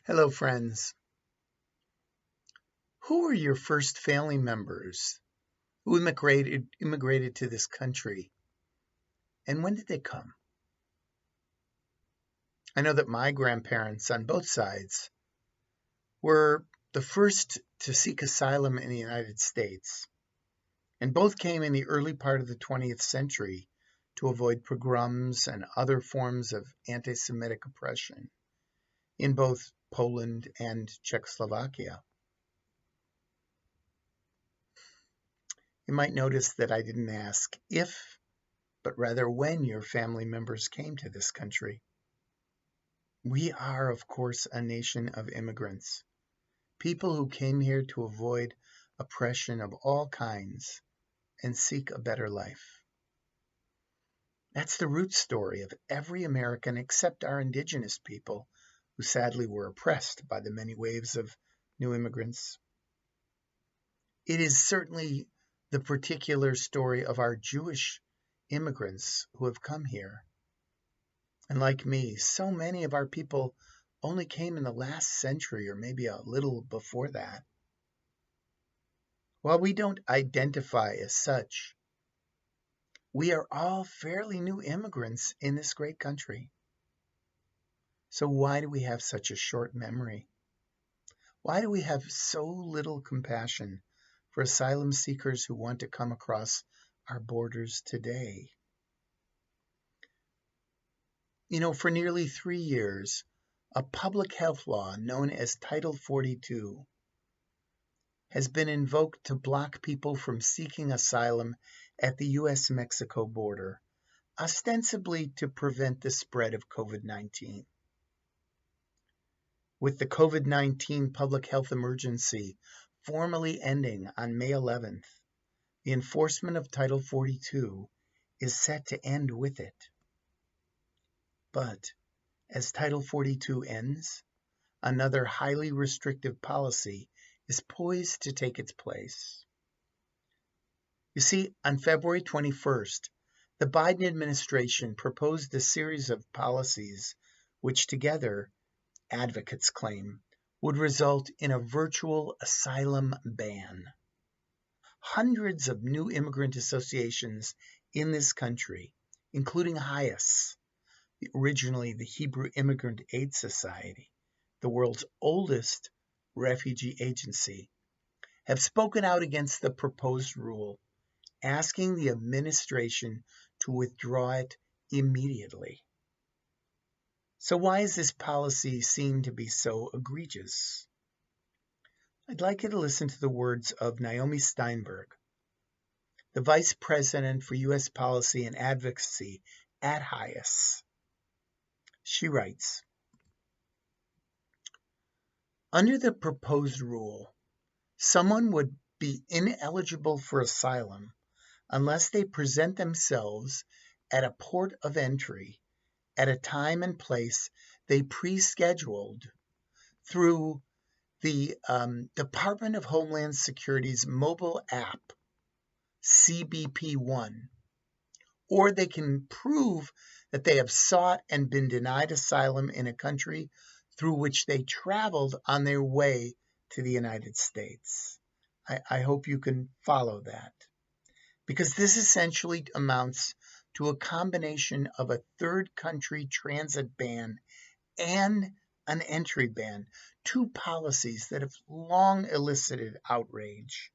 Hello, friends. Who were your first family members who immigrated to this country, and when did they come? I know that my grandparents on both sides were the first to seek asylum in the United States, and both came in the early part of the 20th century to avoid pogroms and other forms of anti-Semitic oppression in both Poland and Czechoslovakia. You might notice that I didn't ask if, but rather when your family members came to this country. We are, of course, a nation of immigrants, people who came here to avoid oppression of all kinds and seek a better life. That's the root story of every American except our indigenous people, who sadly were oppressed by the many waves of new immigrants. It is certainly the particular story of our Jewish immigrants who have come here. And like me, so many of our people only came in the last century or maybe a little before that. While we don't identify as such, we are all fairly new immigrants in this great country. So why do we have such a short memory? Why do we have so little compassion for asylum seekers who want to come across our borders today? For nearly 3 years, a public health law known as Title 42 has been invoked to block people from seeking asylum at the U.S.-Mexico border, ostensibly to prevent the spread of COVID-19. With the COVID-19 public health emergency formally ending on May 11th, the enforcement of Title 42 is set to end with it. But as Title 42 ends, another highly restrictive policy is poised to take its place. You see, on February 21st, the Biden administration proposed a series of policies which together, advocates claim, would result in a virtual asylum ban. Hundreds of new immigrant associations in this country, including HIAS, originally the Hebrew Immigrant Aid Society, the world's oldest refugee agency, have spoken out against the proposed rule, asking the administration to withdraw it immediately. So why is this policy seen to be so egregious? I'd like you to listen to the words of Naomi Steinberg, the Vice President for U.S. Policy and Advocacy at HIAS. She writes, "Under the proposed rule, someone would be ineligible for asylum unless they present themselves at a port of entry at a time and place they pre-scheduled through the Department of Homeland Security's mobile app, CBP-1, or they can prove that they have sought and been denied asylum in a country through which they traveled on their way to the United States." I hope you can follow that, because this essentially amounts to a combination of a third country transit ban and an entry ban, two policies that have long elicited outrage.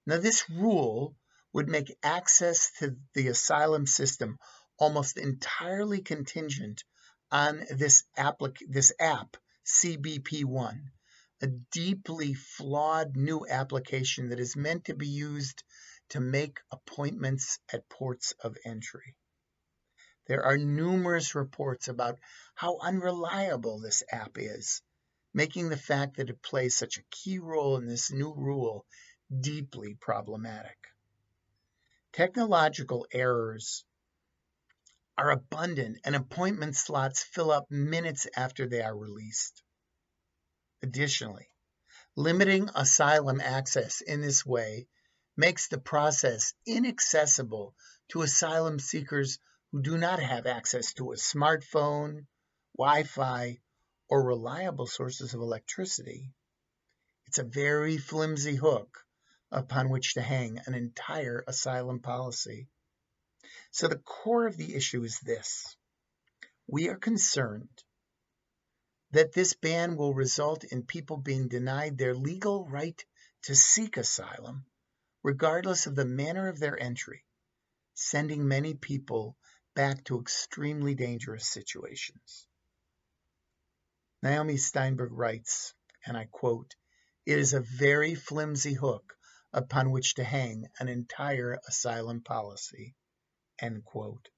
Now, this rule would make access to the asylum system almost entirely contingent on this app, CBP-1, a deeply flawed new application that is meant to be used to make appointments at ports of entry. There are numerous reports about how unreliable this app is, making the fact that it plays such a key role in this new rule deeply problematic. Technological errors are abundant, and appointment slots fill up minutes after they are released. Additionally, limiting asylum access in this way makes the process inaccessible to asylum seekers who do not have access to a smartphone, Wi-Fi, or reliable sources of electricity, it's a very flimsy hook upon which to hang an entire asylum policy. So the core of the issue is this. We are concerned that this ban will result in people being denied their legal right to seek asylum, regardless of the manner of their entry, sending many people back to extremely dangerous situations. Naomi Steinberg writes, and I quote, "It is a very flimsy hook upon which to hang an entire asylum policy," end quote.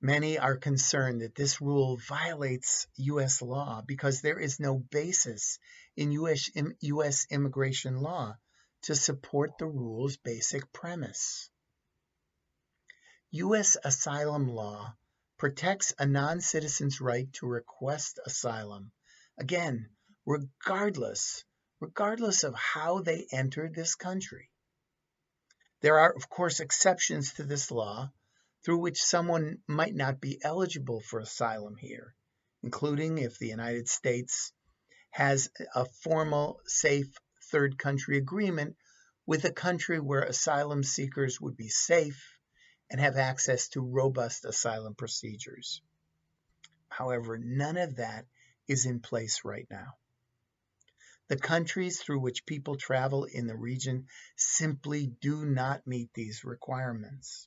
Many are concerned that this rule violates U.S. law because there is no basis in U.S. immigration law to support the rule's basic premise. U.S. asylum law protects a non-citizen's right to request asylum, again, regardless of how they entered this country. There are, of course, exceptions to this law through which someone might not be eligible for asylum here, including if the United States has a formal, safe third country agreement with a country where asylum seekers would be safe and have access to robust asylum procedures. However, none of that is in place right now. The countries through which people travel in the region simply do not meet these requirements.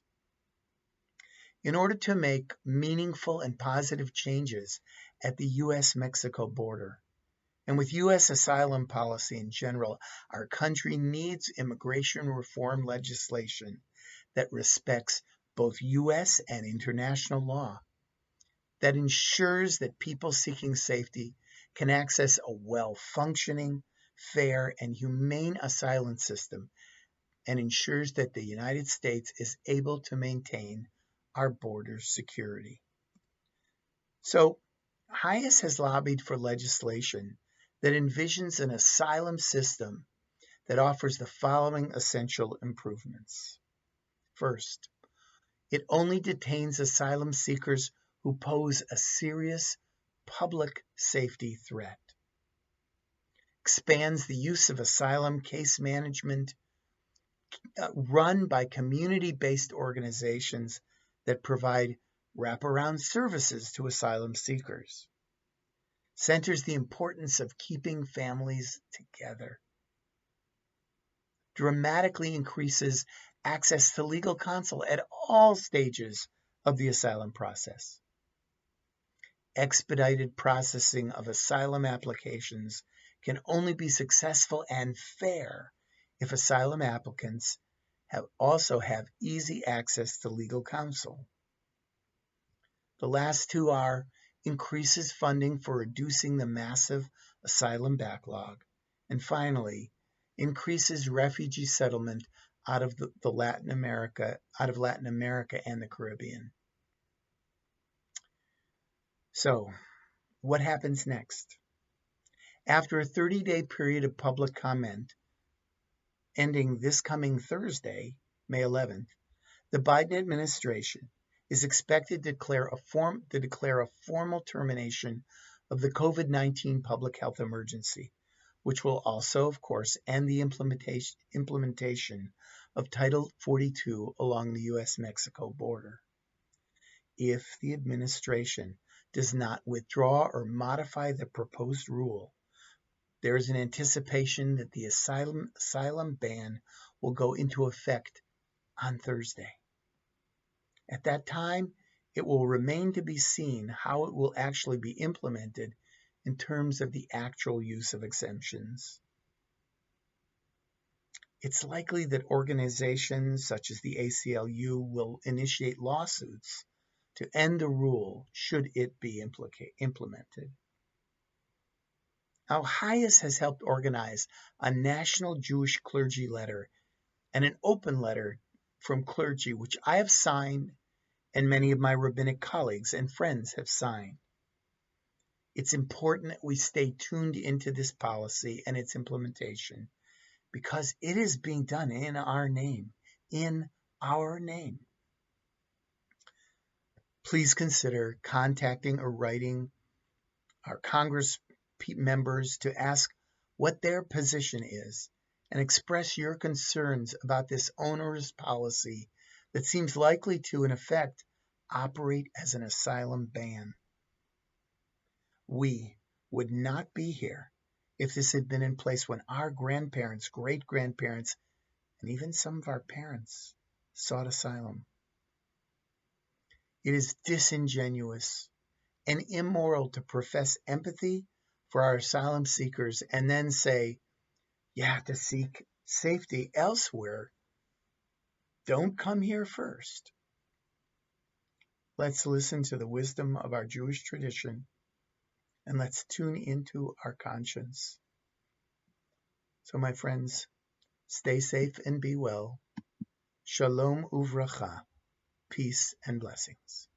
In order to make meaningful and positive changes at the U.S.-Mexico border, and with U.S. asylum policy in general, our country needs immigration reform legislation that respects both U.S. and international law, that ensures that people seeking safety can access a well-functioning, fair, and humane asylum system, and ensures that the United States is able to maintain our border security. So, HIAS has lobbied for legislation that envisions an asylum system that offers the following essential improvements. First, it only detains asylum seekers who pose a serious public safety threat, expands the use of asylum case management run by community-based organizations that provide wraparound services to asylum seekers, centers the importance of keeping families together, dramatically increases access to legal counsel at all stages of the asylum process, expedited processing of asylum applications can only be successful and fair if asylum applicants also have easy access to legal counsel. The last two are increases funding for reducing the massive asylum backlog, and finally, increases refugee settlement out of Latin America and the Caribbean. So, what happens next? After a 30-day period of public comment, ending this coming Thursday, May 11th, the Biden administration is expected to declare a formal termination of the COVID-19 public health emergency, which will also, of course, end the implementation of Title 42 along the U.S.-Mexico border. If the administration does not withdraw or modify the proposed rule, there is an anticipation that the asylum ban will go into effect on Thursday. At that time, it will remain to be seen how it will actually be implemented in terms of the actual use of exemptions. It's likely that organizations such as the ACLU will initiate lawsuits to end the rule should it be implemented. Now, HIAS has helped organize a national Jewish clergy letter and an open letter from clergy, which I have signed and many of my rabbinic colleagues and friends have signed. It's important that we stay tuned into this policy and its implementation because it is being done in our name, please consider contacting or writing our Congress members to ask what their position is and express your concerns about this onerous policy that seems likely to, in effect, operate as an asylum ban. We would not be here if this had been in place when our grandparents, great-grandparents, and even some of our parents sought asylum. It is disingenuous and immoral to profess empathy for our asylum seekers and then say, you have to seek safety elsewhere. Don't come here first. Let's listen to the wisdom of our Jewish tradition and let's tune into our conscience. So, my friends, stay safe and be well. Shalom uvracha, peace and blessings.